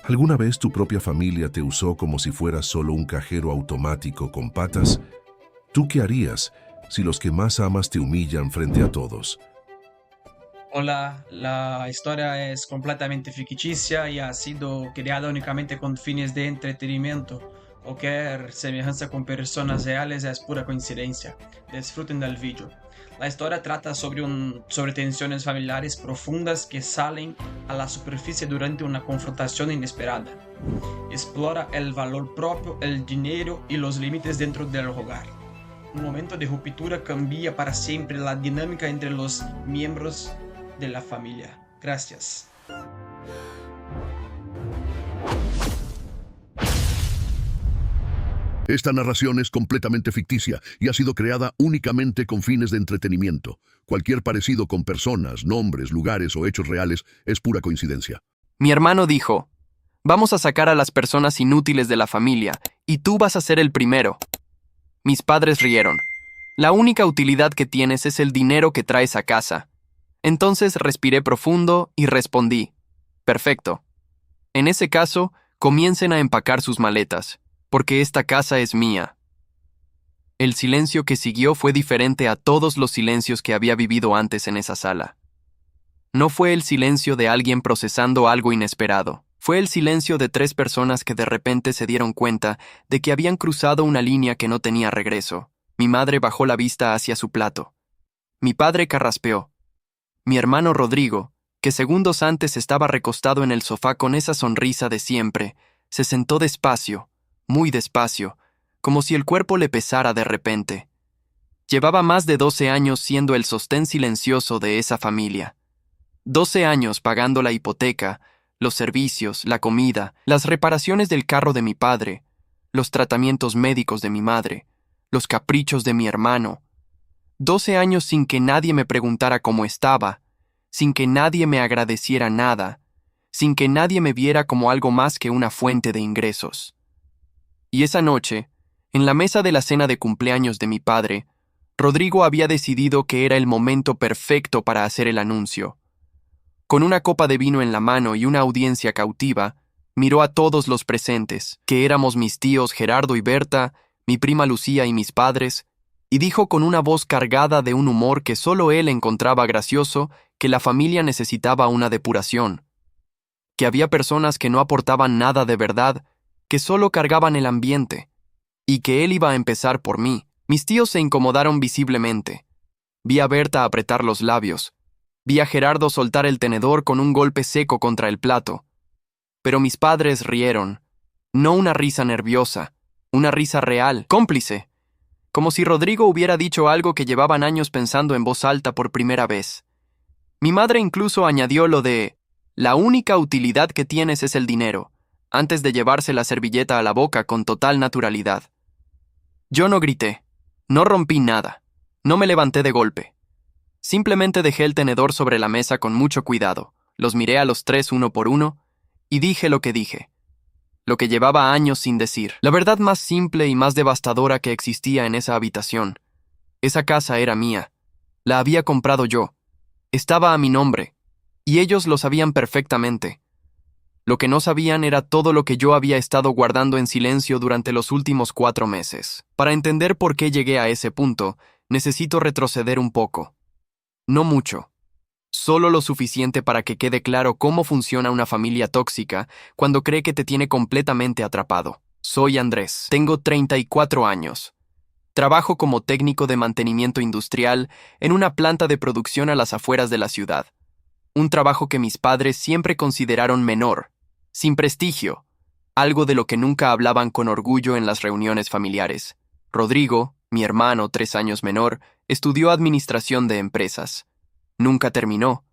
¿Alguna vez tu propia familia te usó como si fueras solo un cajero automático con patas? ¿Tú qué harías si los que más amas te humillan frente a todos? Hola, la historia es completamente ficticia y ha sido creada únicamente con fines de entretenimiento. Cualquier semejanza con personas reales es pura coincidencia. Disfruten del vídeo. La historia trata sobre tensiones familiares profundas que salen a la superficie durante una confrontación inesperada. Explora el valor propio, el dinero y los límites dentro del hogar. Un momento de ruptura cambia para siempre la dinámica entre los miembros de la familia. Gracias. Esta narración es completamente ficticia y ha sido creada únicamente con fines de entretenimiento. Cualquier parecido con personas, nombres, lugares o hechos reales es pura coincidencia. Mi hermano dijo, vamos a sacar a las personas inútiles de la familia, y tú vas a ser el primero. Mis padres rieron. La única utilidad que tienes es el dinero que traes a casa. Entonces respiré profundo y respondí, perfecto. En ese caso, comiencen a empacar sus maletas, porque esta casa es mía. El silencio que siguió fue diferente a todos los silencios que había vivido antes en esa sala. No fue el silencio de alguien procesando algo inesperado. Fue el silencio de tres personas que de repente se dieron cuenta de que habían cruzado una línea que no tenía regreso. Mi madre bajó la vista hacia su plato. Mi padre carraspeó. Mi hermano Rodrigo, que segundos antes estaba recostado en el sofá con esa sonrisa de siempre, se sentó despacio, muy despacio, como si el cuerpo le pesara de repente. Llevaba más de 12 años siendo el sostén silencioso de esa familia. 12 años pagando la hipoteca, los servicios, la comida, las reparaciones del carro de mi padre, los tratamientos médicos de mi madre, los caprichos de mi hermano. 12 años sin que nadie me preguntara cómo estaba, sin que nadie me agradeciera nada, sin que nadie me viera como algo más que una fuente de ingresos. Y esa noche, en la mesa de la cena de cumpleaños de mi padre, Rodrigo había decidido que era el momento perfecto para hacer el anuncio. Con una copa de vino en la mano y una audiencia cautiva, miró a todos los presentes, que éramos mis tíos Gerardo y Berta, mi prima Lucía y mis padres, y dijo con una voz cargada de un humor que solo él encontraba gracioso que la familia necesitaba una depuración, que había personas que no aportaban nada de verdad, que solo cargaban el ambiente, y que él iba a empezar por mí. Mis tíos se incomodaron visiblemente. Vi a Berta apretar los labios. Vi a Gerardo soltar el tenedor con un golpe seco contra el plato. Pero mis padres rieron. No una risa nerviosa, una risa real, cómplice. Como si Rodrigo hubiera dicho algo que llevaban años pensando en voz alta por primera vez. Mi madre incluso añadió lo de, la única utilidad que tienes es el dinero, antes de llevarse la servilleta a la boca con total naturalidad. Yo no grité, no rompí nada, no me levanté de golpe. Simplemente dejé el tenedor sobre la mesa con mucho cuidado, los miré a los tres uno por uno, y dije lo que dije. Lo que llevaba años sin decir. La verdad más simple y más devastadora que existía en esa habitación. Esa casa era mía. La había comprado yo. Estaba a mi nombre. Y ellos lo sabían perfectamente. Lo que no sabían era todo lo que yo había estado guardando en silencio durante los últimos 4 meses. Para entender por qué llegué a ese punto, necesito retroceder un poco. No mucho. Solo lo suficiente para que quede claro cómo funciona una familia tóxica cuando cree que te tiene completamente atrapado. Soy Andrés. Tengo 34 años. Trabajo como técnico de mantenimiento industrial en una planta de producción a las afueras de la ciudad. Un trabajo que mis padres siempre consideraron menor, sin prestigio, algo de lo que nunca hablaban con orgullo en las reuniones familiares. Rodrigo, mi hermano 3 años menor, estudió administración de empresas. Nunca terminó,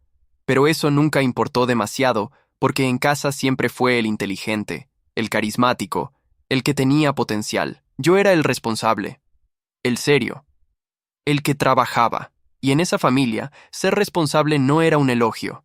pero eso nunca importó demasiado porque en casa siempre fue el inteligente, el carismático, el que tenía potencial. Yo era el responsable, el serio, el que trabajaba, y en esa familia ser responsable no era un elogio,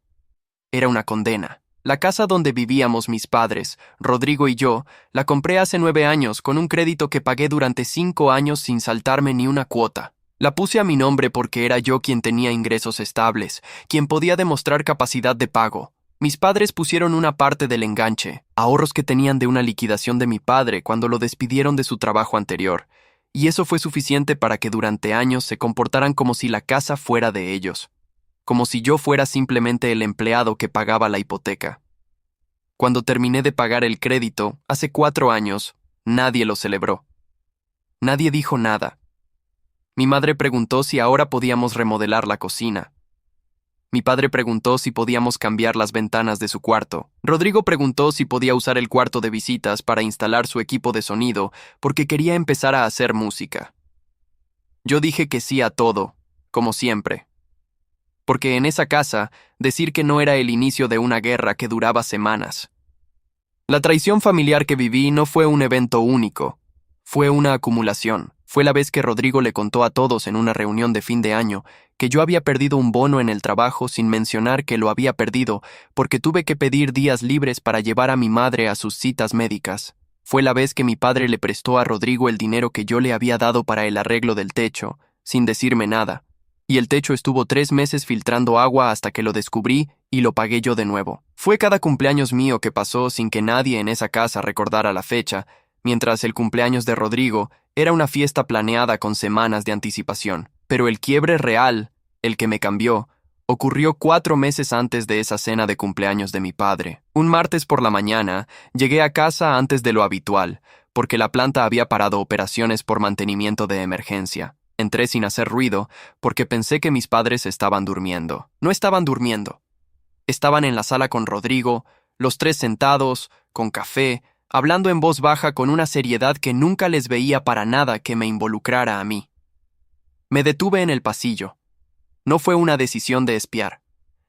era una condena. La casa donde vivíamos mis padres, Rodrigo y yo, la compré hace 9 años con un crédito que pagué durante 5 años sin saltarme ni una cuota. La puse a mi nombre porque era yo quien tenía ingresos estables, quien podía demostrar capacidad de pago. Mis padres pusieron una parte del enganche, ahorros que tenían de una liquidación de mi padre cuando lo despidieron de su trabajo anterior, y eso fue suficiente para que durante años se comportaran como si la casa fuera de ellos, como si yo fuera simplemente el empleado que pagaba la hipoteca. Cuando terminé de pagar el crédito, hace 4 años, nadie lo celebró. Nadie dijo nada. Mi madre preguntó si ahora podíamos remodelar la cocina. Mi padre preguntó si podíamos cambiar las ventanas de su cuarto. Rodrigo preguntó si podía usar el cuarto de visitas para instalar su equipo de sonido porque quería empezar a hacer música. Yo dije que sí a todo, como siempre. Porque en esa casa, decir que no era el inicio de una guerra que duraba semanas. La traición familiar que viví no fue un evento único, fue una acumulación. Fue la vez que Rodrigo le contó a todos en una reunión de fin de año que yo había perdido un bono en el trabajo sin mencionar que lo había perdido porque tuve que pedir días libres para llevar a mi madre a sus citas médicas. Fue la vez que mi padre le prestó a Rodrigo el dinero que yo le había dado para el arreglo del techo, sin decirme nada, y el techo estuvo 3 meses filtrando agua hasta que lo descubrí y lo pagué yo de nuevo. Fue cada cumpleaños mío que pasó sin que nadie en esa casa recordara la fecha, mientras el cumpleaños de Rodrigo era una fiesta planeada con semanas de anticipación. Pero el quiebre real, el que me cambió, ocurrió 4 meses antes de esa cena de cumpleaños de mi padre. Un martes por la mañana, llegué a casa antes de lo habitual, porque la planta había parado operaciones por mantenimiento de emergencia. Entré sin hacer ruido, porque pensé que mis padres estaban durmiendo. No estaban durmiendo. Estaban en la sala con Rodrigo, los 3 sentados, con café, hablando en voz baja con una seriedad que nunca les veía para nada que me involucrara a mí. Me detuve en el pasillo. No fue una decisión de espiar.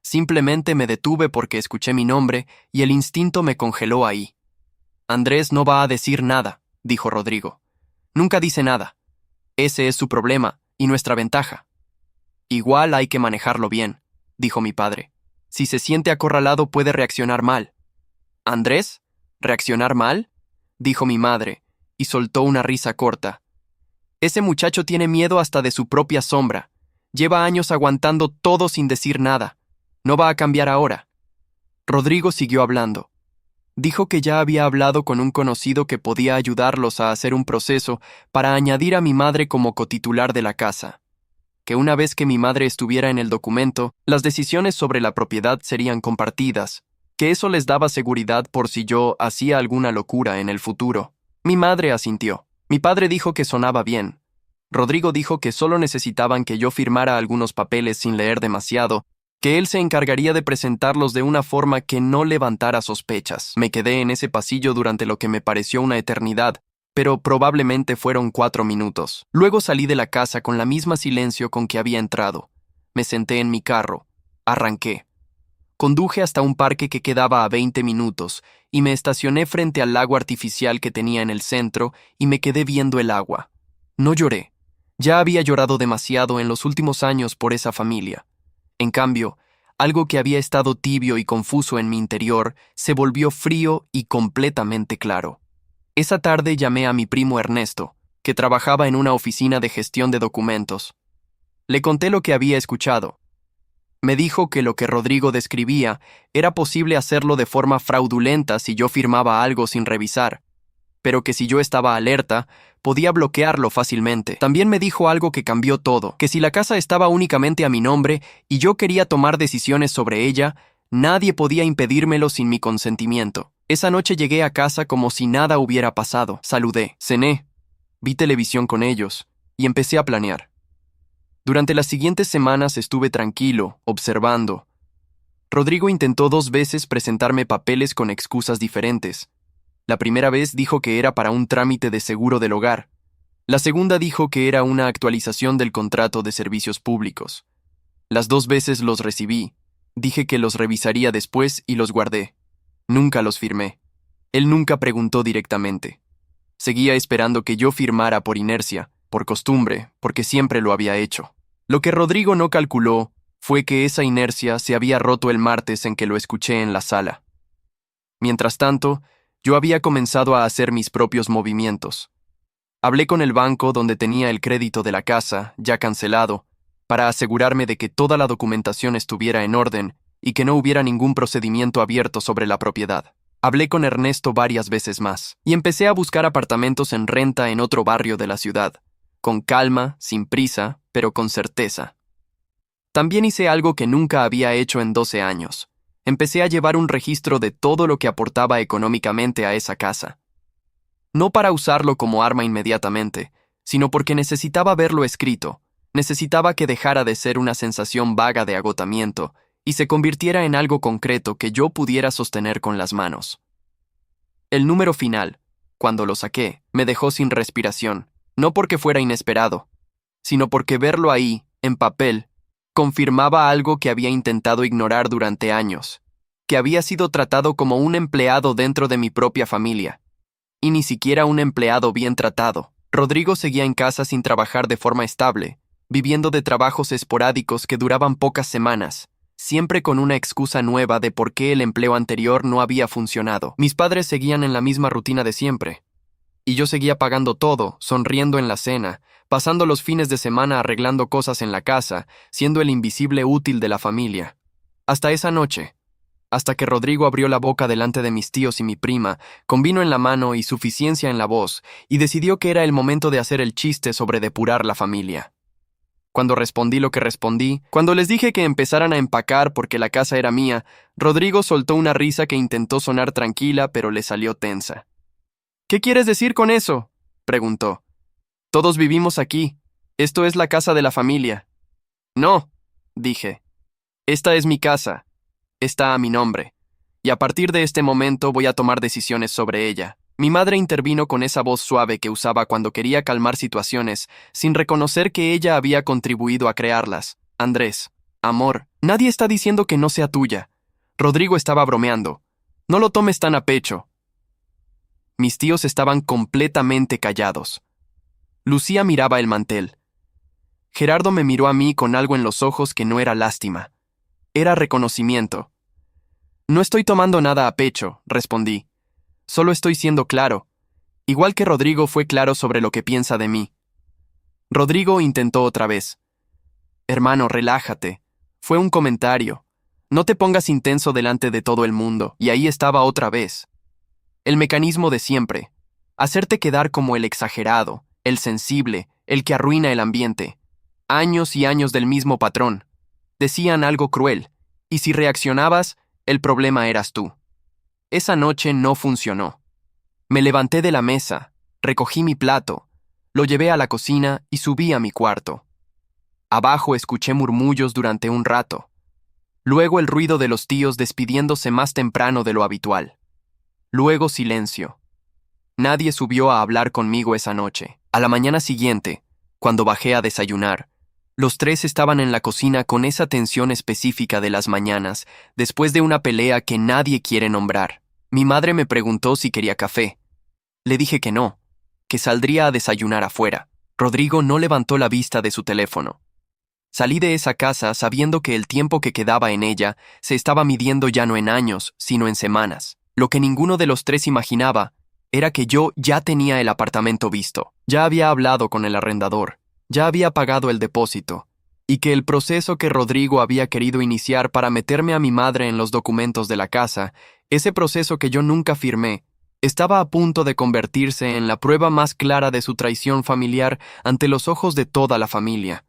Simplemente me detuve porque escuché mi nombre y el instinto me congeló ahí. Andrés no va a decir nada, dijo Rodrigo. Nunca dice nada. Ese es su problema y nuestra ventaja. Igual hay que manejarlo bien, dijo mi padre. Si se siente acorralado puede reaccionar mal. ¿Andrés? ¿Reaccionar mal?, dijo mi madre, y soltó una risa corta. Ese muchacho tiene miedo hasta de su propia sombra. Lleva años aguantando todo sin decir nada. No va a cambiar ahora. Rodrigo siguió hablando. Dijo que ya había hablado con un conocido que podía ayudarlos a hacer un proceso para añadir a mi madre como cotitular de la casa. Que una vez que mi madre estuviera en el documento, las decisiones sobre la propiedad serían compartidas, que eso les daba seguridad por si yo hacía alguna locura en el futuro. Mi madre asintió. Mi padre dijo que sonaba bien. Rodrigo dijo que solo necesitaban que yo firmara algunos papeles sin leer demasiado, que él se encargaría de presentarlos de una forma que no levantara sospechas. Me quedé en ese pasillo durante lo que me pareció una eternidad, pero probablemente fueron 4 minutos. Luego salí de la casa con la misma silencio con que había entrado. Me senté en mi carro. Arranqué. Conduje hasta un parque que quedaba a 20 minutos y me estacioné frente al lago artificial que tenía en el centro y me quedé viendo el agua. No lloré. Ya había llorado demasiado en los últimos años por esa familia. En cambio, algo que había estado tibio y confuso en mi interior se volvió frío y completamente claro. Esa tarde llamé a mi primo Ernesto, que trabajaba en una oficina de gestión de documentos. Le conté lo que había escuchado. Me dijo que lo que Rodrigo describía era posible hacerlo de forma fraudulenta si yo firmaba algo sin revisar, pero que si yo estaba alerta, podía bloquearlo fácilmente. También me dijo algo que cambió todo, que si la casa estaba únicamente a mi nombre y yo quería tomar decisiones sobre ella, nadie podía impedírmelo sin mi consentimiento. Esa noche llegué a casa como si nada hubiera pasado. Saludé, cené, vi televisión con ellos y empecé a planear. Durante las siguientes semanas estuve tranquilo, observando. Rodrigo intentó 2 veces presentarme papeles con excusas diferentes. La primera vez dijo que era para un trámite de seguro del hogar. La segunda dijo que era una actualización del contrato de servicios públicos. Las 2 veces los recibí. Dije que los revisaría después y los guardé. Nunca los firmé. Él nunca preguntó directamente. Seguía esperando que yo firmara por inercia, por costumbre, porque siempre lo había hecho. Lo que Rodrigo no calculó fue que esa inercia se había roto el martes en que lo escuché en la sala. Mientras tanto, yo había comenzado a hacer mis propios movimientos. Hablé con el banco donde tenía el crédito de la casa, ya cancelado, para asegurarme de que toda la documentación estuviera en orden y que no hubiera ningún procedimiento abierto sobre la propiedad. Hablé con Ernesto varias veces más y empecé a buscar apartamentos en renta en otro barrio de la ciudad, con calma, sin prisa, pero con certeza. También hice algo que nunca había hecho en 12 años. Empecé a llevar un registro de todo lo que aportaba económicamente a esa casa. No para usarlo como arma inmediatamente, sino porque necesitaba verlo escrito. Necesitaba que dejara de ser una sensación vaga de agotamiento y se convirtiera en algo concreto que yo pudiera sostener con las manos. El número final, cuando lo saqué, me dejó sin respiración, no porque fuera inesperado, sino porque verlo ahí, en papel, confirmaba algo que había intentado ignorar durante años, que había sido tratado como un empleado dentro de mi propia familia, y ni siquiera un empleado bien tratado. Rodrigo seguía en casa sin trabajar de forma estable, viviendo de trabajos esporádicos que duraban pocas semanas, siempre con una excusa nueva de por qué el empleo anterior no había funcionado. Mis padres seguían en la misma rutina de siempre, y yo seguía pagando todo, sonriendo en la cena, pasando los fines de semana arreglando cosas en la casa, siendo el invisible útil de la familia. Hasta esa noche, hasta que Rodrigo abrió la boca delante de mis tíos y mi prima, con vino en la mano y suficiencia en la voz, y decidió que era el momento de hacer el chiste sobre depurar la familia. Cuando respondí lo que respondí, cuando les dije que empezaran a empacar porque la casa era mía, Rodrigo soltó una risa que intentó sonar tranquila, pero le salió tensa. «¿Qué quieres decir con eso?», preguntó. «Todos vivimos aquí. Esto es la casa de la familia». «No», dije. «Esta es mi casa. Está a mi nombre. Y a partir de este momento voy a tomar decisiones sobre ella». Mi madre intervino con esa voz suave que usaba cuando quería calmar situaciones, sin reconocer que ella había contribuido a crearlas. «Andrés, amor, nadie está diciendo que no sea tuya. Rodrigo estaba bromeando. No lo tomes tan a pecho». Mis tíos estaban completamente callados. Lucía miraba el mantel. Gerardo me miró a mí con algo en los ojos que no era lástima. Era reconocimiento. «No estoy tomando nada a pecho», respondí. «Solo estoy siendo claro, igual que Rodrigo fue claro sobre lo que piensa de mí». Rodrigo intentó otra vez. «Hermano, relájate. Fue un comentario. No te pongas intenso delante de todo el mundo». Y ahí estaba otra vez. El mecanismo de siempre. Hacerte quedar como el exagerado, el sensible, el que arruina el ambiente. Años y años del mismo patrón. Decían algo cruel, y si reaccionabas, el problema eras tú. Esa noche no funcionó. Me levanté de la mesa, recogí mi plato, lo llevé a la cocina y subí a mi cuarto. Abajo escuché murmullos durante un rato. Luego el ruido de los tíos despidiéndose más temprano de lo habitual. Luego silencio. Nadie subió a hablar conmigo esa noche. A la mañana siguiente, cuando bajé a desayunar, los tres estaban en la cocina con esa tensión específica de las mañanas, después de una pelea que nadie quiere nombrar. Mi madre me preguntó si quería café. Le dije que no, que saldría a desayunar afuera. Rodrigo no levantó la vista de su teléfono. Salí de esa casa sabiendo que el tiempo que quedaba en ella se estaba midiendo ya no en años, sino en semanas. Lo que ninguno de los tres imaginaba era que yo ya tenía el apartamento visto. Ya había hablado con el arrendador. Ya había pagado el depósito, y que el proceso que Rodrigo había querido iniciar para meterme a mi madre en los documentos de la casa, ese proceso que yo nunca firmé, estaba a punto de convertirse en la prueba más clara de su traición familiar ante los ojos de toda la familia.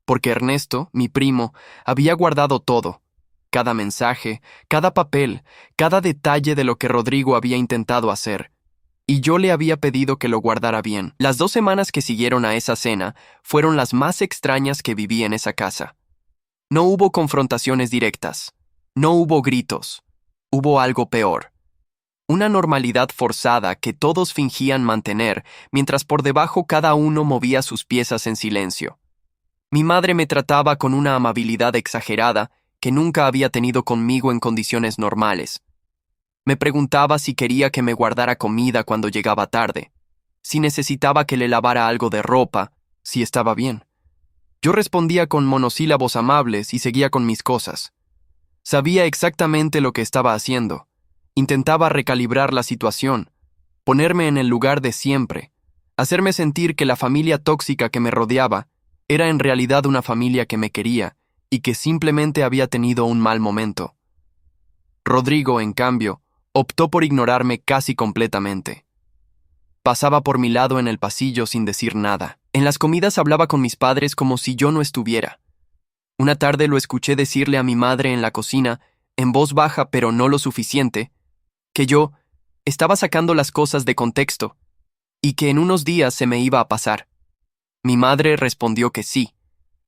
Porque Ernesto, mi primo, había guardado todo, cada mensaje, cada papel, cada detalle de lo que Rodrigo había intentado hacer. Y yo le había pedido que lo guardara bien. Las 2 semanas que siguieron a esa cena fueron las más extrañas que viví en esa casa. No hubo confrontaciones directas. No hubo gritos. Hubo algo peor. Una normalidad forzada que todos fingían mantener, mientras por debajo cada uno movía sus piezas en silencio. Mi madre me trataba con una amabilidad exagerada que nunca había tenido conmigo en condiciones normales. Me preguntaba si quería que me guardara comida cuando llegaba tarde, si necesitaba que le lavara algo de ropa, si estaba bien. Yo respondía con monosílabos amables y seguía con mis cosas. Sabía exactamente lo que estaba haciendo. Intentaba recalibrar la situación, ponerme en el lugar de siempre, hacerme sentir que la familia tóxica que me rodeaba era en realidad una familia que me quería y que simplemente había tenido un mal momento. Rodrigo, en cambio, optó por ignorarme casi completamente. Pasaba por mi lado en el pasillo sin decir nada. En las comidas hablaba con mis padres como si yo no estuviera. Una tarde lo escuché decirle a mi madre en la cocina, en voz baja pero no lo suficiente, que yo estaba sacando las cosas de contexto y que en unos días se me iba a pasar. Mi madre respondió que sí,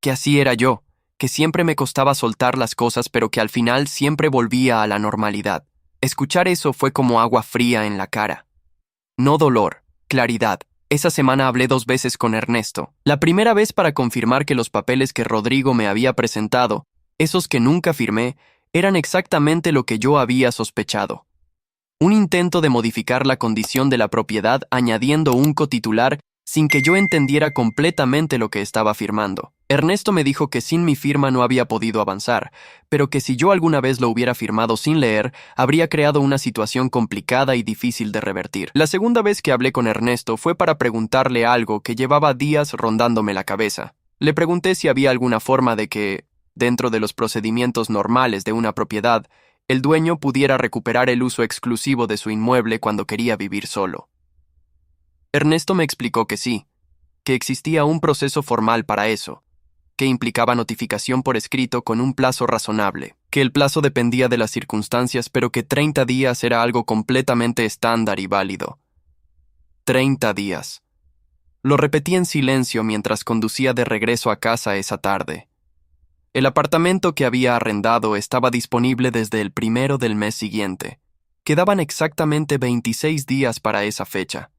que así era yo, que siempre me costaba soltar las cosas pero que al final siempre volvía a la normalidad. Escuchar eso fue como agua fría en la cara. No dolor, claridad. Esa semana hablé 2 veces con Ernesto. La primera vez para confirmar que los papeles que Rodrigo me había presentado, esos que nunca firmé, eran exactamente lo que yo había sospechado. Un intento de modificar la condición de la propiedad añadiendo un cotitular sin que yo entendiera completamente lo que estaba firmando. Ernesto me dijo que sin mi firma no había podido avanzar, pero que si yo alguna vez lo hubiera firmado sin leer, habría creado una situación complicada y difícil de revertir. La segunda vez que hablé con Ernesto fue para preguntarle algo que llevaba días rondándome la cabeza. Le pregunté si había alguna forma de que, dentro de los procedimientos normales de una propiedad, el dueño pudiera recuperar el uso exclusivo de su inmueble cuando quería vivir solo. Ernesto me explicó que sí, que existía un proceso formal para eso, que implicaba notificación por escrito con un plazo razonable, que el plazo dependía de las circunstancias, pero que 30 días era algo completamente estándar y válido. 30 días. Lo repetí en silencio mientras conducía de regreso a casa esa tarde. El apartamento que había arrendado estaba disponible desde el 1 del mes siguiente. Quedaban exactamente 26 días para esa fecha.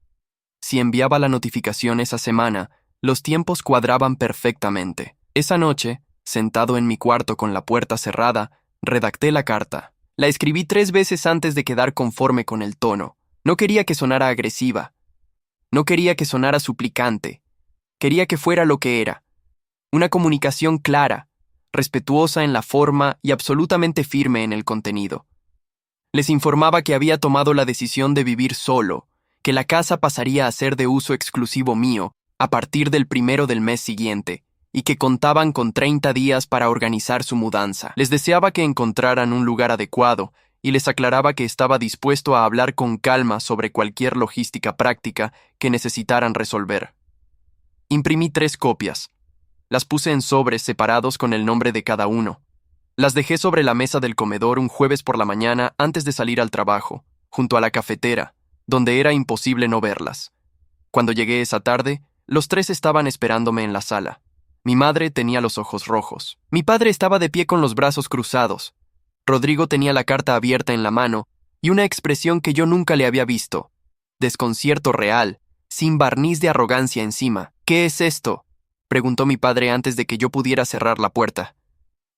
Si enviaba la notificación esa semana, los tiempos cuadraban perfectamente. Esa noche, sentado en mi cuarto con la puerta cerrada, redacté la carta. La escribí 3 veces antes de quedar conforme con el tono. No quería que sonara agresiva. No quería que sonara suplicante. Quería que fuera lo que era. Una comunicación clara, respetuosa en la forma y absolutamente firme en el contenido. Les informaba que había tomado la decisión de vivir solo, que la casa pasaría a ser de uso exclusivo mío a partir del 1 del mes siguiente, y que contaban con 30 días para organizar su mudanza. Les deseaba que encontraran un lugar adecuado y les aclaraba que estaba dispuesto a hablar con calma sobre cualquier logística práctica que necesitaran resolver. Imprimí 3 copias. Las puse en sobres separados con el nombre de cada uno. Las dejé sobre la mesa del comedor un jueves por la mañana antes de salir al trabajo, junto a la cafetera, donde era imposible no verlas. Cuando llegué esa tarde, los 3 estaban esperándome en la sala. Mi madre tenía los ojos rojos. Mi padre estaba de pie con los brazos cruzados. Rodrigo tenía la carta abierta en la mano y una expresión que yo nunca le había visto. Desconcierto real, sin barniz de arrogancia encima. ¿Qué es esto?, preguntó mi padre antes de que yo pudiera cerrar la puerta.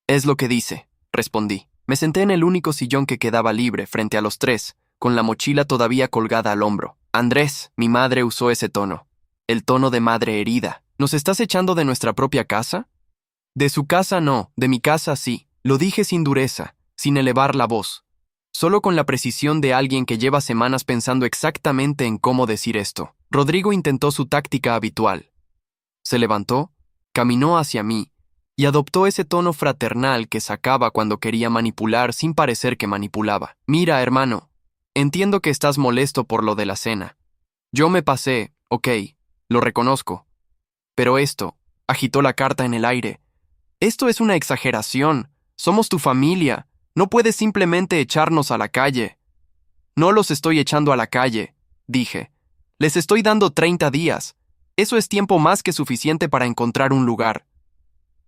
Es lo que dice, respondí. Me senté en el único sillón que quedaba libre frente a los 3, con la mochila todavía colgada al hombro. Andrés, mi madre usó ese tono. El tono de madre herida. ¿Nos estás echando de nuestra propia casa? De su casa no, de mi casa sí. Lo dije sin dureza, sin elevar la voz. Solo con la precisión de alguien que lleva semanas pensando exactamente en cómo decir esto. Rodrigo intentó su táctica habitual. Se levantó, caminó hacia mí y adoptó ese tono fraternal que sacaba cuando quería manipular sin parecer que manipulaba. Mira, hermano, entiendo que estás molesto por lo de la cena. Yo me pasé, ok, lo reconozco. Pero esto, agitó la carta en el aire. Esto es una exageración. Somos tu familia. No puedes simplemente echarnos a la calle. No los estoy echando a la calle, dije. Les estoy dando 30 días. Eso es tiempo más que suficiente para encontrar un lugar.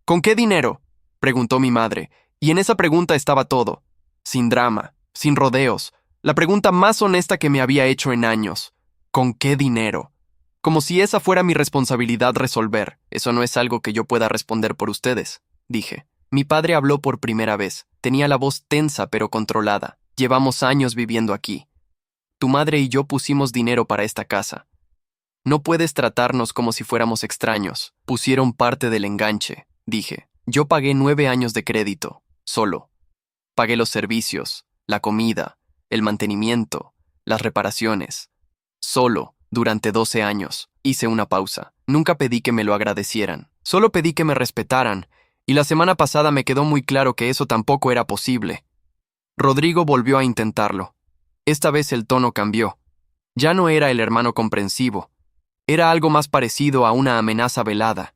¿Con qué dinero?, preguntó mi madre, y en esa pregunta estaba todo. Sin drama, sin rodeos. La pregunta más honesta que me había hecho en años. ¿Con qué dinero? Como si esa fuera mi responsabilidad resolver. Eso no es algo que yo pueda responder por ustedes, dije. Mi padre habló por primera vez. Tenía la voz tensa pero controlada. Llevamos años viviendo aquí. Tu madre y yo pusimos dinero para esta casa. No puedes tratarnos como si fuéramos extraños. Pusieron parte del enganche, dije. Yo pagué 9 años de crédito, solo. Pagué los servicios, la comida, el mantenimiento, las reparaciones. Solo. Durante 12 años, hice una pausa. Nunca pedí que me lo agradecieran. Solo pedí que me respetaran Y la semana pasada me quedó muy claro que eso tampoco era posible. Rodrigo volvió a intentarlo. Esta vez el tono cambió. Ya no era el hermano comprensivo. Era algo más parecido a una amenaza velada.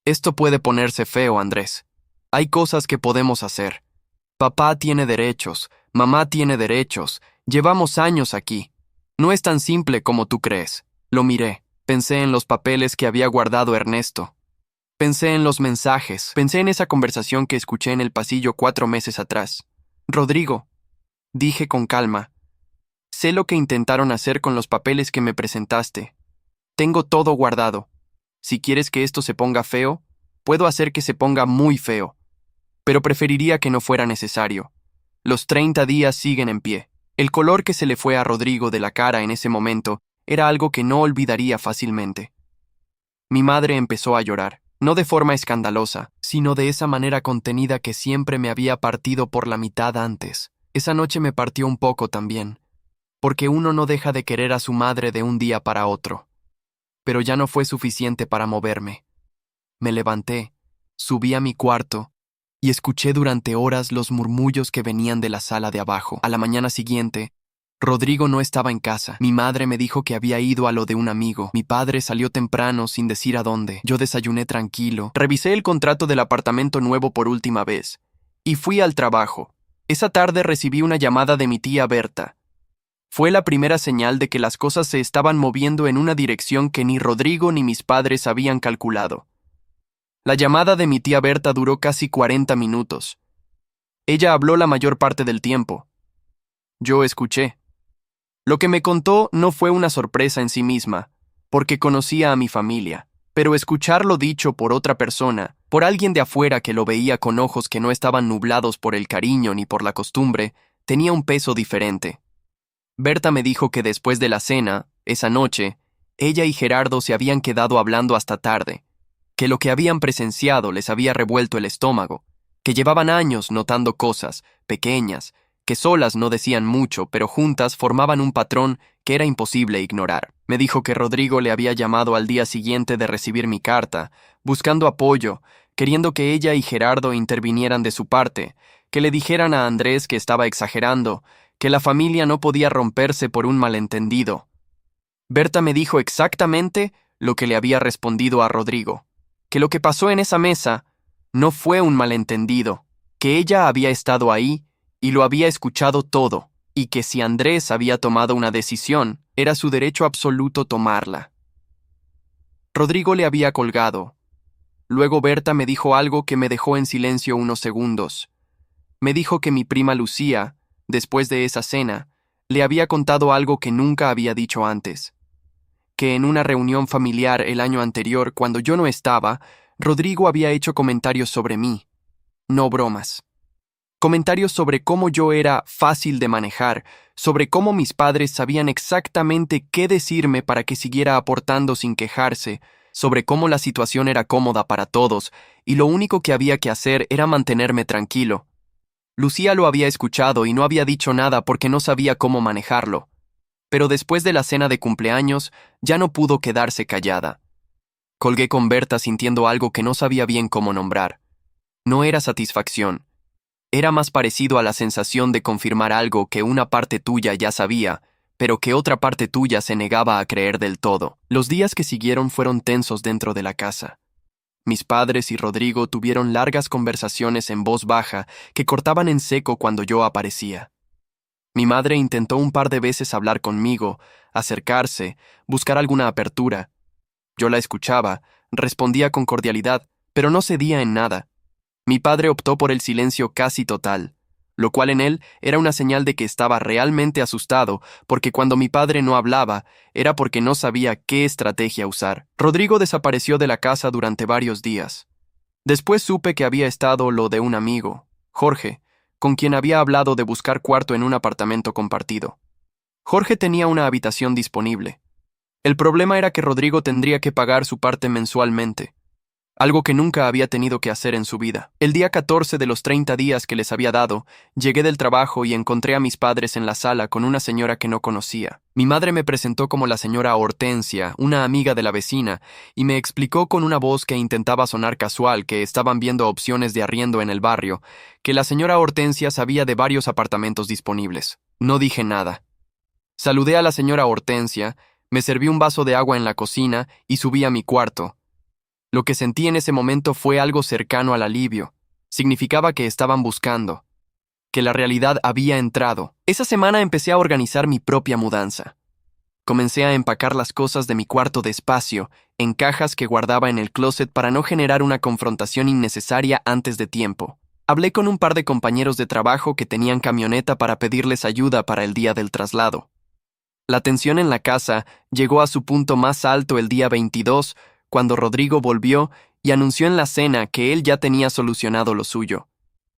Esto puede ponerse feo, Andrés. Hay cosas que podemos hacer. Papá tiene derechos, mamá tiene derechos, llevamos años aquí. No es tan simple como tú crees. Lo miré, pensé en los papeles que había guardado Ernesto. Pensé en los mensajes, pensé en esa conversación que escuché en el pasillo 4 meses atrás. Rodrigo, dije con calma, sé lo que intentaron hacer con los papeles que me presentaste. Tengo todo guardado. Si quieres que esto se ponga feo, puedo hacer que se ponga muy feo. Pero preferiría que no fuera necesario. Los 30 días siguen en pie. El color que se le fue a Rodrigo de la cara en ese momento era algo que no olvidaría fácilmente. Mi madre empezó a llorar, no de forma escandalosa, sino de esa manera contenida que siempre me había partido por la mitad antes. Esa noche me partió un poco también, porque uno no deja de querer a su madre de un día para otro. Pero ya no fue suficiente para moverme. Me levanté, subí a mi cuarto y escuché durante horas los murmullos que venían de la sala de abajo. A la mañana siguiente, Rodrigo no estaba en casa. Mi madre me dijo que había ido a lo de un amigo. Mi padre salió temprano sin decir a dónde. Yo desayuné tranquilo. Revisé el contrato del apartamento nuevo por última vez. Y fui al trabajo. Esa tarde recibí una llamada de mi tía Berta. Fue la primera señal de que las cosas se estaban moviendo en una dirección que ni Rodrigo ni mis padres habían calculado. La llamada de mi tía Berta duró casi 40 minutos. Ella habló la mayor parte del tiempo. Yo escuché. Lo que me contó no fue una sorpresa en sí misma, porque conocía a mi familia, pero escucharlo dicho por otra persona, por alguien de afuera que lo veía con ojos que no estaban nublados por el cariño ni por la costumbre, tenía un peso diferente. Berta me dijo que después de la cena, esa noche, ella y Gerardo se habían quedado hablando hasta tarde, que lo que habían presenciado les había revuelto el estómago, que llevaban años notando cosas, pequeñas, que solas no decían mucho, pero juntas formaban un patrón que era imposible ignorar. Me dijo que Rodrigo le había llamado al día siguiente de recibir mi carta, buscando apoyo, queriendo que ella y Gerardo intervinieran de su parte, que le dijeran a Andrés que estaba exagerando, que la familia no podía romperse por un malentendido. Berta me dijo exactamente lo que le había respondido a Rodrigo, que lo que pasó en esa mesa no fue un malentendido, que ella había estado ahí y lo había escuchado todo, y que si Andrés había tomado una decisión, era su derecho absoluto tomarla. Rodrigo le había colgado. Luego Berta me dijo algo que me dejó en silencio unos segundos. Me dijo que mi prima Lucía, después de esa cena, le había contado algo que nunca había dicho antes. Que en una reunión familiar el año anterior, cuando yo no estaba, Rodrigo había hecho comentarios sobre mí. No bromas. Comentarios sobre cómo yo era fácil de manejar, sobre cómo mis padres sabían exactamente qué decirme para que siguiera aportando sin quejarse, sobre cómo la situación era cómoda para todos, y lo único que había que hacer era mantenerme tranquilo. Lucía lo había escuchado y no había dicho nada porque no sabía cómo manejarlo. Pero después de la cena de cumpleaños, ya no pudo quedarse callada. Colgué con Berta sintiendo algo que no sabía bien cómo nombrar. No era satisfacción. Era más parecido a la sensación de confirmar algo que una parte tuya ya sabía, pero que otra parte tuya se negaba a creer del todo. Los días que siguieron fueron tensos dentro de la casa. Mis padres y Rodrigo tuvieron largas conversaciones en voz baja que cortaban en seco cuando yo aparecía. Mi madre intentó un par de veces hablar conmigo, acercarse, buscar alguna apertura. Yo la escuchaba, respondía con cordialidad, pero no cedía en nada. Mi padre optó por el silencio casi total, lo cual en él era una señal de que estaba realmente asustado, porque cuando mi padre no hablaba, era porque no sabía qué estrategia usar. Rodrigo desapareció de la casa durante varios días. Después supe que había estado lo de un amigo, Jorge, con quien había hablado de buscar cuarto en un apartamento compartido. Jorge tenía una habitación disponible. El problema era que Rodrigo tendría que pagar su parte mensualmente. algo que nunca había tenido que hacer en su vida. El día 14 de los 30 días que les había dado, llegué del trabajo y encontré a mis padres en la sala con una señora que no conocía. Mi madre me presentó como la señora Hortensia, una amiga de la vecina, y me explicó con una voz que intentaba sonar casual que estaban viendo opciones de arriendo en el barrio, que la señora Hortensia sabía de varios apartamentos disponibles. No dije nada. Saludé a la señora Hortensia, me serví un vaso de agua en la cocina y subí a mi cuarto. Lo que sentí en ese momento fue algo cercano al alivio. Significaba que estaban buscando, que la realidad había entrado. Esa semana empecé a organizar mi propia mudanza. Comencé a empacar las cosas de mi cuarto despacio, en cajas que guardaba en el closet para no generar una confrontación innecesaria antes de tiempo. Hablé con un par de compañeros de trabajo que tenían camioneta para pedirles ayuda para el día del traslado. La tensión en la casa llegó a su punto más alto el día 22, cuando Rodrigo volvió y anunció en la cena que él ya tenía solucionado lo suyo,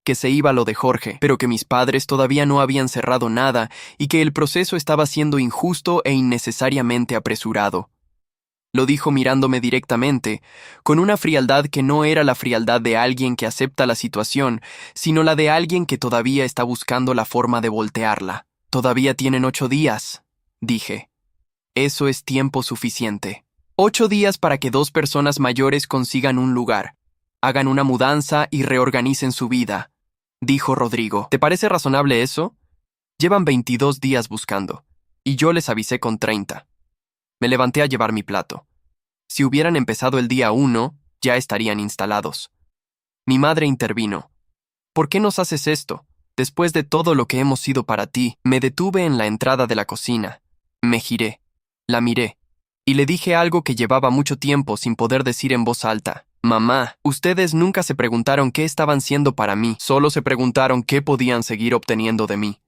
que se iba lo de Jorge, pero que mis padres todavía no habían cerrado nada y que el proceso estaba siendo injusto e innecesariamente apresurado. Lo dijo mirándome directamente, con una frialdad que no era la frialdad de alguien que acepta la situación, sino la de alguien que todavía está buscando la forma de voltearla. «Todavía tienen 8 días», dije. «Eso es tiempo suficiente». 8 días para que 2 personas mayores consigan un lugar, hagan una mudanza y reorganicen su vida, dijo Rodrigo. ¿Te parece razonable eso? Llevan 22 días buscando, y yo les avisé con 30. Me levanté a llevar mi plato. Si hubieran empezado el día 1, ya estarían instalados. Mi madre intervino. ¿Por qué nos haces esto? Después de todo lo que hemos sido para ti. Me detuve en la entrada de la cocina. Me giré, la miré, y le dije algo que llevaba mucho tiempo sin poder decir en voz alta. «Mamá, ustedes nunca se preguntaron qué estaban siendo para mí, solo se preguntaron qué podían seguir obteniendo de mí.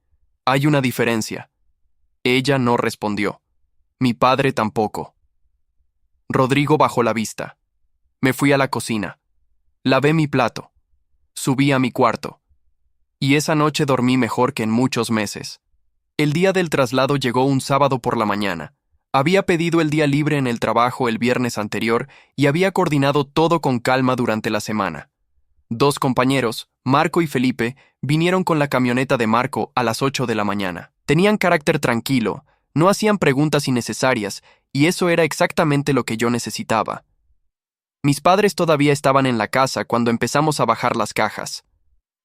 Hay una diferencia». Ella no respondió. Mi padre tampoco. Rodrigo bajó la vista. Me fui a la cocina. Lavé mi plato. Subí a mi cuarto. Y esa noche dormí mejor que en muchos meses. El día del traslado llegó un sábado por la mañana. Había pedido el día libre en el trabajo el viernes anterior y había coordinado todo con calma durante la semana. 2 compañeros, Marco y Felipe, vinieron con la camioneta de Marco a las 8 de la mañana. Tenían carácter tranquilo, no hacían preguntas innecesarias, y eso era exactamente lo que yo necesitaba. Mis padres todavía estaban en la casa cuando empezamos a bajar las cajas.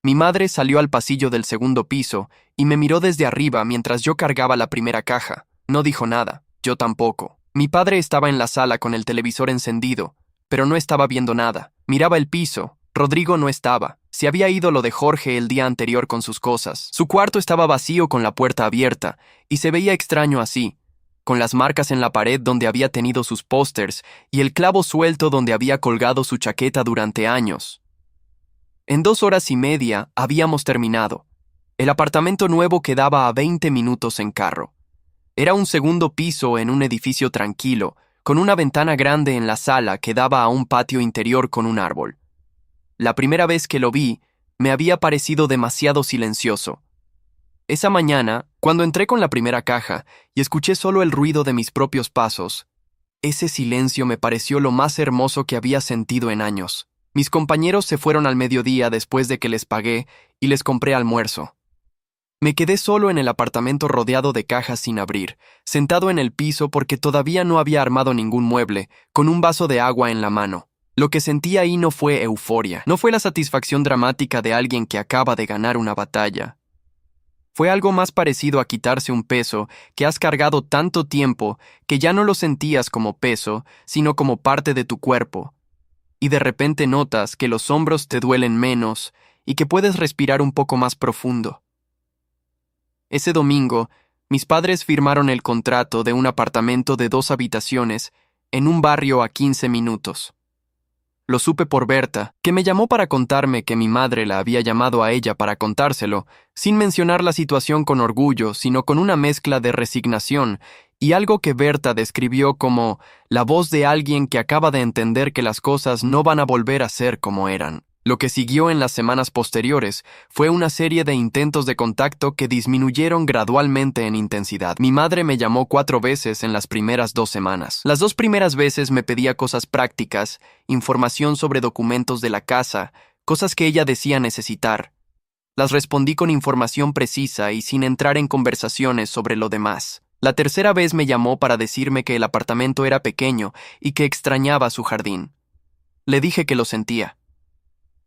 Mi madre salió al pasillo del segundo piso y me miró desde arriba mientras yo cargaba la primera caja. No dijo nada. Yo tampoco. Mi padre estaba en la sala con el televisor encendido, pero no estaba viendo nada. Miraba el piso. Rodrigo no estaba. Se había ido lo de Jorge el día anterior con sus cosas. Su cuarto estaba vacío con la puerta abierta, y se veía extraño así, con las marcas en la pared donde había tenido sus pósters y el clavo suelto donde había colgado su chaqueta durante años. En 2 horas y media habíamos terminado. El apartamento nuevo quedaba a 20 minutos en carro. Era un segundo piso en un edificio tranquilo, con una ventana grande en la sala que daba a un patio interior con un árbol. La primera vez que lo vi, me había parecido demasiado silencioso. Esa mañana, cuando entré con la primera caja y escuché solo el ruido de mis propios pasos, ese silencio me pareció lo más hermoso que había sentido en años. Mis compañeros se fueron al mediodía después de que les pagué y les compré almuerzo. Me quedé solo en el apartamento rodeado de cajas sin abrir, sentado en el piso porque todavía no había armado ningún mueble, con un vaso de agua en la mano. Lo que sentí ahí no fue euforia, no fue la satisfacción dramática de alguien que acaba de ganar una batalla. Fue algo más parecido a quitarse un peso que has cargado tanto tiempo que ya no lo sentías como peso, sino como parte de tu cuerpo. Y de repente notas que los hombros te duelen menos y que puedes respirar un poco más profundo. Ese domingo, mis padres firmaron el contrato de un apartamento de 2 habitaciones en un barrio a 15 minutos. Lo supe por Berta, que me llamó para contarme que mi madre la había llamado a ella para contárselo, sin mencionar la situación con orgullo, sino con una mezcla de resignación y algo que Berta describió como la voz de alguien que acaba de entender que las cosas no van a volver a ser como eran. Lo que siguió en las semanas posteriores fue una serie de intentos de contacto que disminuyeron gradualmente en intensidad. Mi madre me llamó 4 veces en las primeras 2 semanas. Las 2 primeras veces me pedía cosas prácticas, información sobre documentos de la casa, cosas que ella decía necesitar. Las respondí con información precisa y sin entrar en conversaciones sobre lo demás. La tercera vez me llamó para decirme que el apartamento era pequeño y que extrañaba su jardín. Le dije que lo sentía.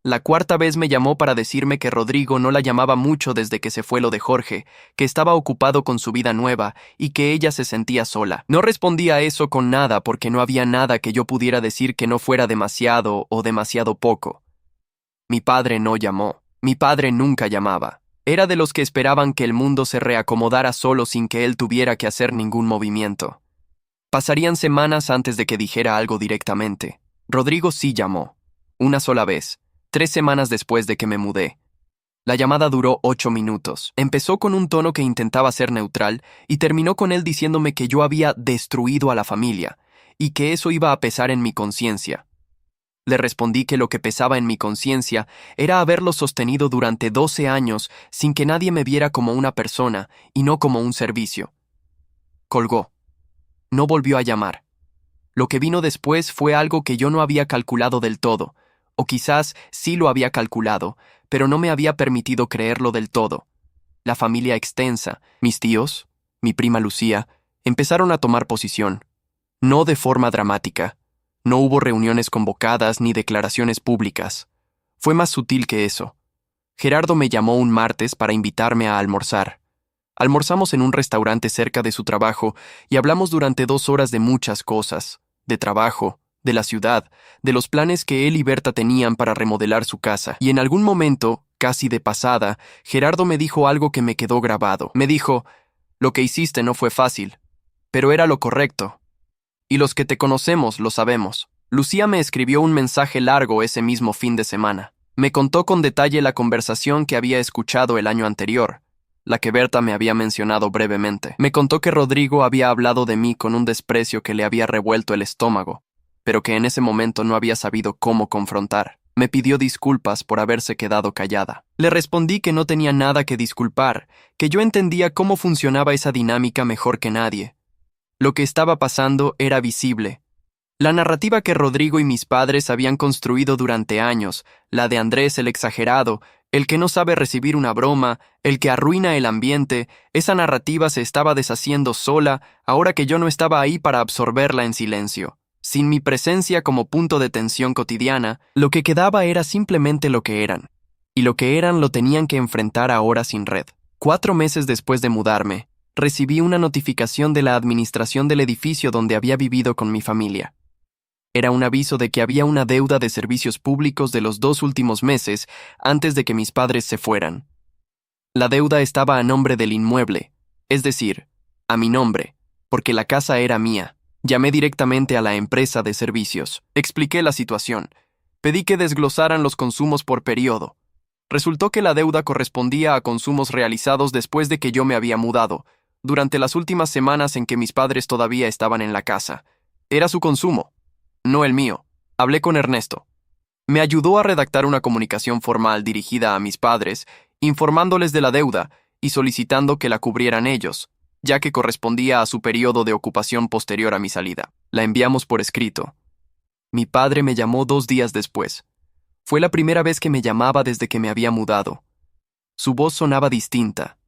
La cuarta vez me llamó para decirme que Rodrigo no la llamaba mucho desde que se fue lo de Jorge, que estaba ocupado con su vida nueva y que ella se sentía sola. No respondí a eso con nada porque no había nada que yo pudiera decir que no fuera demasiado o demasiado poco. Mi padre no llamó. Mi padre nunca llamaba. Era de los que esperaban que el mundo se reacomodara solo sin que él tuviera que hacer ningún movimiento. Pasarían semanas antes de que dijera algo directamente. Rodrigo sí llamó. Una sola vez. 3 semanas después de que me mudé. La llamada duró 8 minutos. Empezó con un tono que intentaba ser neutral y terminó con él diciéndome que yo había destruido a la familia y que eso iba a pesar en mi conciencia. Le respondí que lo que pesaba en mi conciencia era haberlo sostenido durante 12 años sin que nadie me viera como una persona y no como un servicio. Colgó. No volvió a llamar. Lo que vino después fue algo que yo no había calculado del todo, o quizás sí lo había calculado, pero no me había permitido creerlo del todo. La familia extensa, mis tíos, mi prima Lucía, empezaron a tomar posición. No de forma dramática. No hubo reuniones convocadas ni declaraciones públicas. Fue más sutil que eso. Gerardo me llamó un martes para invitarme a almorzar. Almorzamos en un restaurante cerca de su trabajo y hablamos durante 2 horas de muchas cosas, de trabajo, de la ciudad, de los planes que él y Berta tenían para remodelar su casa. Y en algún momento, casi de pasada, Gerardo me dijo algo que me quedó grabado. Me dijo, lo que hiciste no fue fácil, pero era lo correcto. Y los que te conocemos lo sabemos. Lucía me escribió un mensaje largo ese mismo fin de semana. Me contó con detalle la conversación que había escuchado el año anterior, la que Berta me había mencionado brevemente. Me contó que Rodrigo había hablado de mí con un desprecio que le había revuelto el estómago, pero que en ese momento no había sabido cómo confrontar. Me pidió disculpas por haberse quedado callada. Le respondí que no tenía nada que disculpar, que yo entendía cómo funcionaba esa dinámica mejor que nadie. Lo que estaba pasando era visible. La narrativa que Rodrigo y mis padres habían construido durante años, la de Andrés el exagerado, el que no sabe recibir una broma, el que arruina el ambiente, esa narrativa se estaba deshaciendo sola ahora que yo no estaba ahí para absorberla en silencio. Sin mi presencia como punto de tensión cotidiana, lo que quedaba era simplemente lo que eran. Y lo que eran lo tenían que enfrentar ahora sin red. 4 meses después de mudarme, recibí una notificación de la administración del edificio donde había vivido con mi familia. Era un aviso de que había una deuda de servicios públicos de los 2 últimos meses antes de que mis padres se fueran. La deuda estaba a nombre del inmueble, es decir, a mi nombre, porque la casa era mía. Llamé directamente a la empresa de servicios. Expliqué la situación. Pedí que desglosaran los consumos por periodo. Resultó que la deuda correspondía a consumos realizados después de que yo me había mudado, durante las últimas semanas en que mis padres todavía estaban en la casa. Era su consumo, no el mío. Hablé con Ernesto. Me ayudó a redactar una comunicación formal dirigida a mis padres, informándoles de la deuda y solicitando que la cubrieran ellos, ya que correspondía a su periodo de ocupación posterior a mi salida. La enviamos por escrito. Mi padre me llamó 2 días después. Fue la primera vez que me llamaba desde que me había mudado. Su voz sonaba distinta.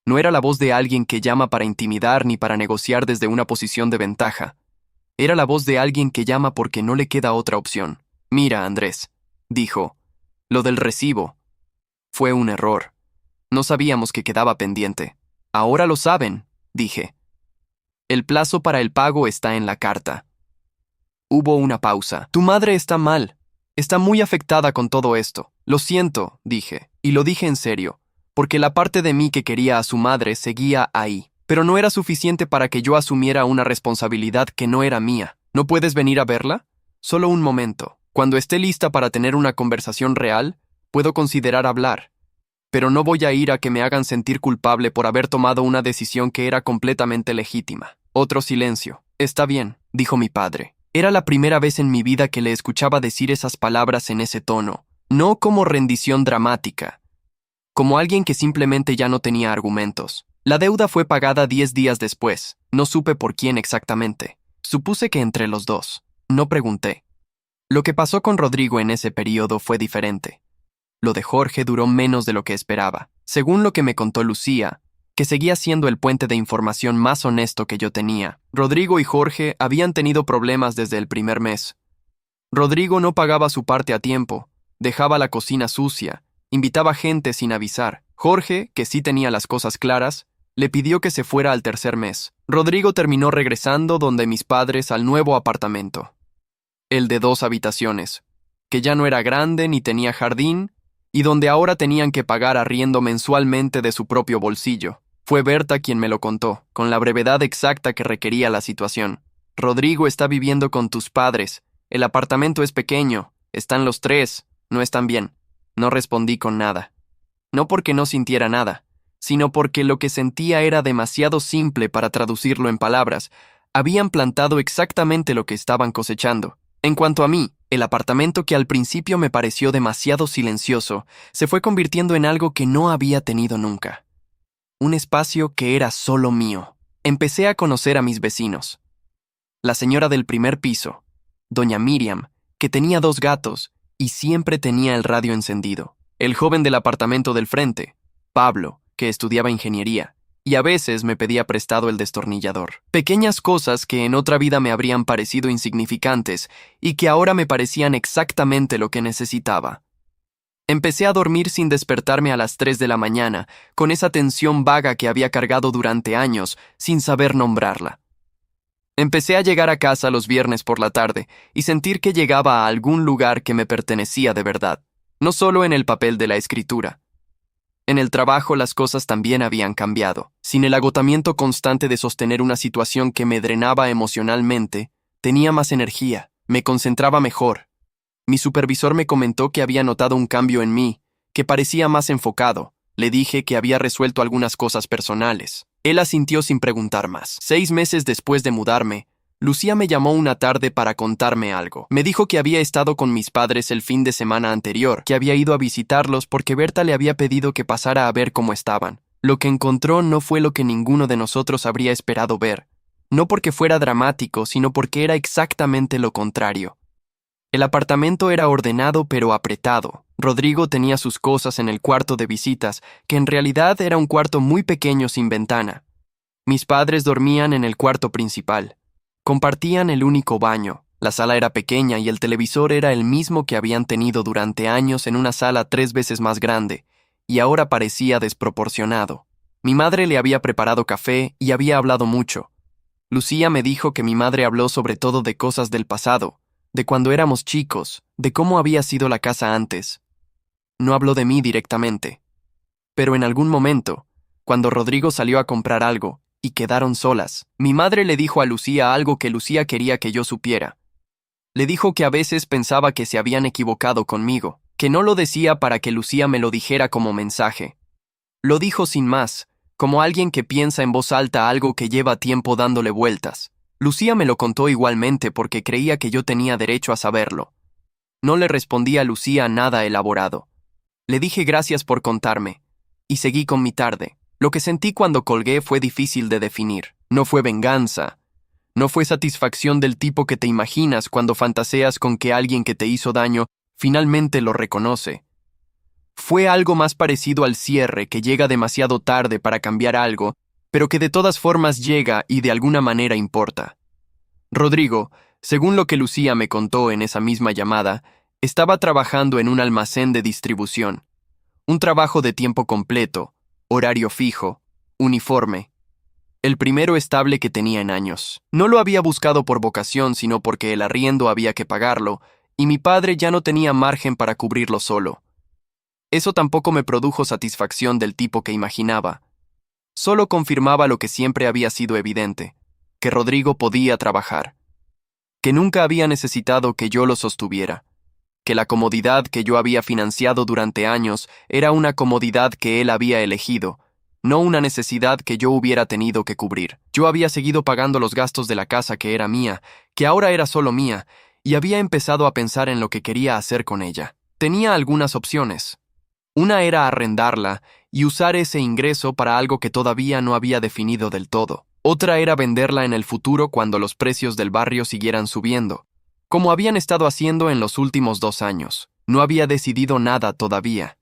No era la voz de alguien que llama para intimidar ni para negociar desde una posición de ventaja. Era la voz de alguien que llama porque no le queda otra opción. Mira, Andrés, dijo, lo del recibo. Fue un error. No sabíamos que quedaba pendiente. Ahora lo saben, dije. El plazo para el pago está en la carta. Hubo una pausa. Tu madre está mal. Está muy afectada con todo esto. Lo siento, dije, y lo dije en serio, porque la parte de mí que quería a su madre seguía ahí. Pero no era suficiente para que yo asumiera una responsabilidad que no era mía. ¿No puedes venir a verla? Solo un momento. Cuando esté lista para tener una conversación real, puedo considerar hablar. Pero no voy a ir a que me hagan sentir culpable por haber tomado una decisión que era completamente legítima. Otro silencio. Está bien, dijo mi padre. Era la primera vez en mi vida que le escuchaba decir esas palabras en ese tono, No como rendición dramática, como alguien que simplemente ya no tenía argumentos. La deuda fue pagada 10 días después. No supe por quién exactamente. Supuse que entre los dos. No pregunté. Lo que pasó con Rodrigo en ese periodo fue diferente. Lo de Jorge duró menos de lo que esperaba. Según lo que me contó Lucía, que seguía siendo el puente de información más honesto que yo tenía, Rodrigo y Jorge habían tenido problemas desde el primer mes. Rodrigo no pagaba su parte a tiempo, dejaba la cocina sucia, invitaba gente sin avisar. Jorge, que sí tenía las cosas claras, le pidió que se fuera al tercer mes. Rodrigo terminó regresando donde mis padres al nuevo apartamento. El de 2 habitaciones, que ya no era grande ni tenía jardín, y donde ahora tenían que pagar arriendo mensualmente de su propio bolsillo. Fue Berta quien me lo contó, con la brevedad exacta que requería la situación. Rodrigo está viviendo con tus padres. El apartamento es pequeño. Están los 3. No están bien. No respondí con nada. No porque no sintiera nada, sino porque lo que sentía era demasiado simple para traducirlo en palabras. Habían plantado exactamente lo que estaban cosechando. En cuanto a mí, el apartamento que al principio me pareció demasiado silencioso, se fue convirtiendo en algo que no había tenido nunca. Un espacio que era solo mío. Empecé a conocer a mis vecinos. La señora del primer piso, doña Miriam, que tenía 2 gatos y siempre tenía el radio encendido. El joven del apartamento del frente, Pablo, que estudiaba ingeniería, y a veces me pedía prestado el destornillador. Pequeñas cosas que en otra vida me habrían parecido insignificantes y que ahora me parecían exactamente lo que necesitaba. Empecé a dormir sin despertarme a las 3 de la mañana, con esa tensión vaga que había cargado durante años, sin saber nombrarla. Empecé a llegar a casa los viernes por la tarde y sentir que llegaba a algún lugar que me pertenecía de verdad, no solo en el papel de la escritura. En el trabajo las cosas también habían cambiado. Sin el agotamiento constante de sostener una situación que me drenaba emocionalmente, tenía más energía, me concentraba mejor. Mi supervisor me comentó que había notado un cambio en mí, que parecía más enfocado. Le dije que había resuelto algunas cosas personales. Él asintió sin preguntar más. 6 meses después de mudarme, Lucía me llamó una tarde para contarme algo. Me dijo que había estado con mis padres el fin de semana anterior, que había ido a visitarlos porque Berta le había pedido que pasara a ver cómo estaban. Lo que encontró no fue lo que ninguno de nosotros habría esperado ver. No porque fuera dramático, sino porque era exactamente lo contrario. El apartamento era ordenado pero apretado. Rodrigo tenía sus cosas en el cuarto de visitas, que en realidad era un cuarto muy pequeño sin ventana. Mis padres dormían en el cuarto principal. Compartían el único baño. La sala era pequeña y el televisor era el mismo que habían tenido durante años en una sala 3 veces más grande, y ahora parecía desproporcionado. Mi madre le había preparado café y había hablado mucho. Lucía me dijo que mi madre habló sobre todo de cosas del pasado, de cuando éramos chicos, de cómo había sido la casa antes. No habló de mí directamente. Pero en algún momento, cuando Rodrigo salió a comprar algo, y quedaron solas, mi madre le dijo a Lucía algo que Lucía quería que yo supiera. Le dijo que a veces pensaba que se habían equivocado conmigo, que no lo decía para que Lucía me lo dijera como mensaje. Lo dijo sin más, como alguien que piensa en voz alta algo que lleva tiempo dándole vueltas. Lucía me lo contó igualmente porque creía que yo tenía derecho a saberlo. No le respondí a Lucía nada elaborado. Le dije gracias por contarme, y seguí con mi tarde. Lo que sentí cuando colgué fue difícil de definir. No fue venganza. No fue satisfacción del tipo que te imaginas cuando fantaseas con que alguien que te hizo daño finalmente lo reconoce. Fue algo más parecido al cierre que llega demasiado tarde para cambiar algo, pero que de todas formas llega y de alguna manera importa. Rodrigo, según lo que Lucía me contó en esa misma llamada, estaba trabajando en un almacén de distribución. Un trabajo de tiempo completo, horario fijo, uniforme. El primero estable que tenía en años. No lo había buscado por vocación, sino porque el arriendo había que pagarlo, y mi padre ya no tenía margen para cubrirlo solo. Eso tampoco me produjo satisfacción del tipo que imaginaba. Solo confirmaba lo que siempre había sido evidente, que Rodrigo podía trabajar, que nunca había necesitado que yo lo sostuviera, que la comodidad que yo había financiado durante años era una comodidad que él había elegido, no una necesidad que yo hubiera tenido que cubrir. Yo había seguido pagando los gastos de la casa que era mía, que ahora era solo mía, y había empezado a pensar en lo que quería hacer con ella. Tenía algunas opciones. Una era arrendarla y usar ese ingreso para algo que todavía no había definido del todo. Otra era venderla en el futuro cuando los precios del barrio siguieran subiendo, como habían estado haciendo en los últimos 2 años. No había decidido nada todavía.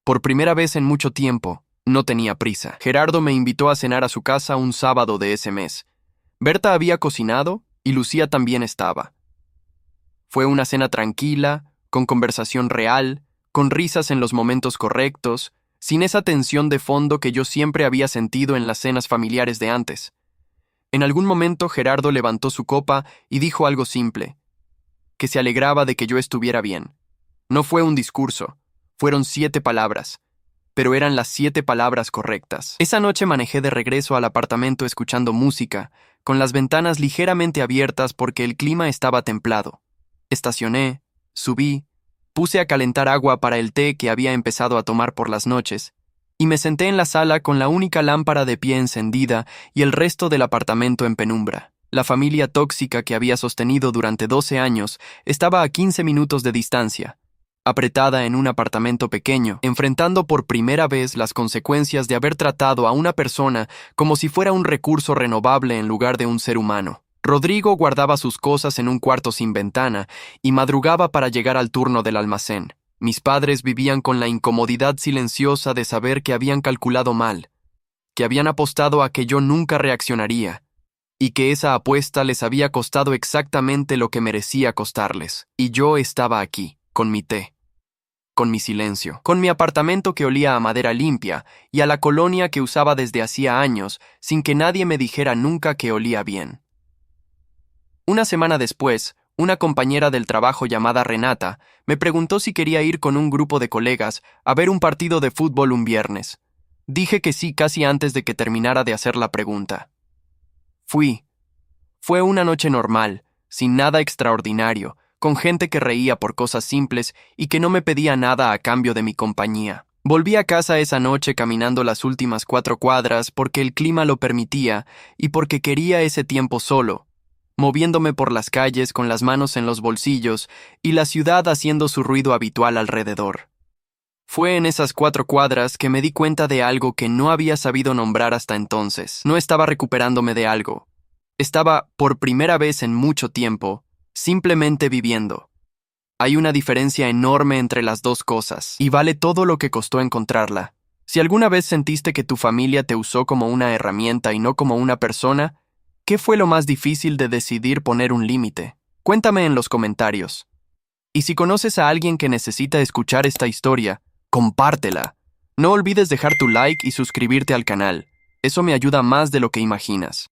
Por primera vez en mucho tiempo, no tenía prisa. Gerardo me invitó a cenar a su casa un sábado de ese mes. Berta había cocinado y Lucía también estaba. Fue una cena tranquila, con conversación real, con risas en los momentos correctos, sin esa tensión de fondo que yo siempre había sentido en las cenas familiares de antes. En algún momento Gerardo levantó su copa y dijo algo simple, que se alegraba de que yo estuviera bien. No fue un discurso, fueron 7 palabras, pero eran las 7 palabras correctas. Esa noche manejé de regreso al apartamento escuchando música, con las ventanas ligeramente abiertas porque el clima estaba templado. Estacioné, subí, puse a calentar agua para el té que había empezado a tomar por las noches, y me senté en la sala con la única lámpara de pie encendida y el resto del apartamento en penumbra. La familia tóxica que había sostenido durante 12 años estaba a 15 minutos de distancia, apretada en un apartamento pequeño, enfrentando por primera vez las consecuencias de haber tratado a una persona como si fuera un recurso renovable en lugar de un ser humano. Rodrigo guardaba sus cosas en un cuarto sin ventana y madrugaba para llegar al turno del almacén. Mis padres vivían con la incomodidad silenciosa de saber que habían calculado mal, que habían apostado a que yo nunca reaccionaría, y que esa apuesta les había costado exactamente lo que merecía costarles. Y yo estaba aquí, con mi té, con mi silencio, con mi apartamento que olía a madera limpia y a la colonia que usaba desde hacía años, sin que nadie me dijera nunca que olía bien. Una semana después, una compañera del trabajo llamada Renata me preguntó si quería ir con un grupo de colegas a ver un partido de fútbol un viernes. Dije que sí casi antes de que terminara de hacer la pregunta. Fui. Fue una noche normal, sin nada extraordinario, con gente que reía por cosas simples y que no me pedía nada a cambio de mi compañía. Volví a casa esa noche caminando las últimas 4 cuadras porque el clima lo permitía y porque quería ese tiempo solo, moviéndome por las calles con las manos en los bolsillos y la ciudad haciendo su ruido habitual alrededor. Fue en esas 4 cuadras que me di cuenta de algo que no había sabido nombrar hasta entonces. No estaba recuperándome de algo. Estaba, por primera vez en mucho tiempo, simplemente viviendo. Hay una diferencia enorme entre las dos cosas, y vale todo lo que costó encontrarla. Si alguna vez sentiste que tu familia te usó como una herramienta y no como una persona, ¿qué fue lo más difícil de decidir poner un límite? Cuéntame en los comentarios. Y si conoces a alguien que necesita escuchar esta historia, compártela. No olvides dejar tu like y suscribirte al canal. Eso me ayuda más de lo que imaginas.